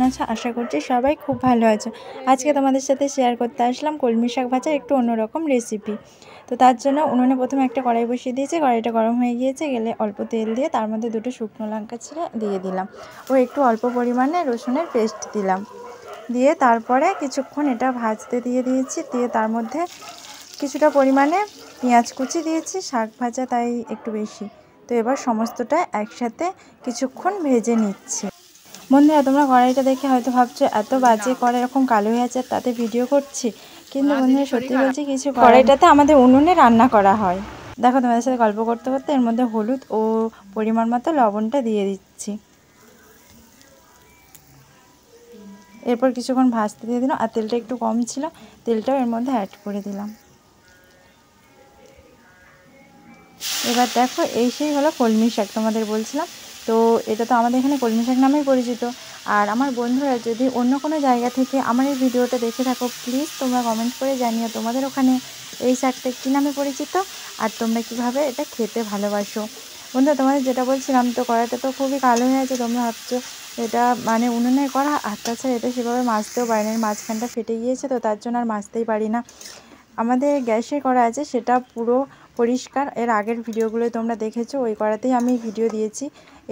আছো? আশা করছি সবাই খুব ভালো আছো। আজকে তোমাদের সাথে শেয়ার করতে আসলাম কলমি শাক ভাজার একটু অন্যরকম রেসিপি। তো তার জন্য উনুনে প্রথমে একটা কড়াই বসিয়ে দিয়েছি। কড়াইটা গরম হয়ে গিয়েছে, গেলে অল্প তেল দিয়ে তার মধ্যে দুটো শুকনো লঙ্কা ছিঁড়ে দিয়ে দিলাম ও একটু অল্প পরিমাণে রসুনের পেস্ট দিলাম। দিয়ে তারপরে কিছুক্ষণ এটা ভাজতে দিয়েছি। দিয়ে তার মধ্যে কিছুটা পরিমাণে পেঁয়াজ কুচি দিয়েছি, শাক ভাজা তাই একটু বেশি। তো এবার সমস্তটা একসাথে কিছুক্ষণ ভেজে নিচ্ছি। বন্ধুরা, তোমরা কড়াইটা দেখে হয়তো ভাবছো এত বাজে কড়াই এরকম কালো হয়ে আছে, তাতে ভিডিও করছি। কিন্তু বন্ধুরা, সত্যি বলছি, কিছু কড়াইটাতে আমাদের উনুনে রান্না করা হয়। দেখো, তোমাদের সাথে গল্প করতে করতে এর মধ্যে হলুদ ও পরিমাণ মতো লবণটা দিয়ে দিচ্ছি। এরপর কিছুক্ষণ ভাজতে দিয়ে দিলাম, আর তেলটা একটু কম ছিল, তেলটাও এর মধ্যে অ্যাড করে দিলাম। এবার দেখো, সেই হলো কলমি শাক, তোমাদের বলছিলাম। তো এটা তো আমাদের এখানে কলমি শাক নামেই পরিচিত। আর আমার বন্ধুরা যদি অন্য কোনো জায়গা থেকে আমার এই ভিডিওটা দেখে থাকো, প্লিজ তোমরা কমেন্ট করে জানিও তোমাদের ওখানে এই শাকটা কী নামে পরিচিত, আর তোমরা কীভাবে এটা খেতে ভালোবাসো। বন্ধুরা, তোমাদের যেটা বলছিলাম, তো কড়াইটা তো খুবই কালো হয়ে আছে। তোমরা ভাবছো এটা মানে উনুনে করা, আর তাছাড়া এটা সেভাবে মাজতেও পারি না, মাঝখানটা ফেটে গিয়েছে, তো তার জন্য আর মাজতেই পারি না। আমাদের গ্যাসে করা আছে, সেটা পুরো পরিষ্কার। এর আগের ভিডিওগুলোই তোমরা দেখেছো, ওই কড়াতেই আমি ভিডিও দিয়েছি।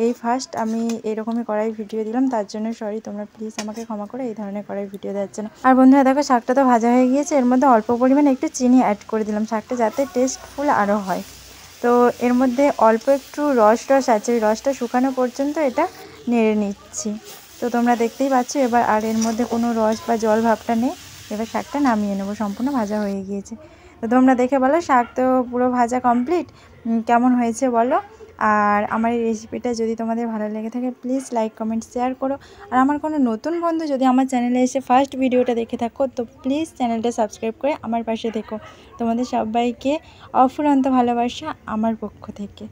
এই ফার্স্ট আমি এরকমই কড়াই ভিডিও দিলাম, তার জন্য সরি, তোমরা প্লিজ আমাকে ক্ষমা করে এই ধরনের কড়াই ভিডিও দেওয়ার জন্য। আর বন্ধুরা দেখো, শাকটা তো ভাজা হয়ে গিয়েছে, এর মধ্যে অল্প পরিমাণে একটু চিনি অ্যাড করে দিলাম, শাকটা যাতে টেস্টফুল আরও হয়। তো এর মধ্যে অল্প একটু রস আছে, ওই রসটা শুকানো পর্যন্ত এটা নেড়ে নিচ্ছি। তো তোমরা দেখতেই পাচ্ছ এবার আর এর মধ্যে কোনো রস বা জল ভাবটা নেই। এবার শাকটা নামিয়ে নেবো, সম্পূর্ণ ভাজা হয়ে গিয়েছে। তো তোমরা দেখে বলো, শাক তো পুরো ভাজা কমপ্লিট, কেমন হয়েছে বলো। আর আমার এই রেসিপিটা যদি তোমাদের ভালো লেগে থাকে, প্লিজ লাইক কমেন্ট শেয়ার করো। আর আমার কোনো নতুন বন্ধু যদি আমার চ্যানেলে এসে ফার্স্ট ভিডিওটা দেখে থাকো, তো প্লিজ চ্যানেলটা সাবস্ক্রাইব করে আমার পাশে থেকো। তোমাদের সবাইকে অফুরন্ত ভালোবাসা আমার পক্ষ থেকে।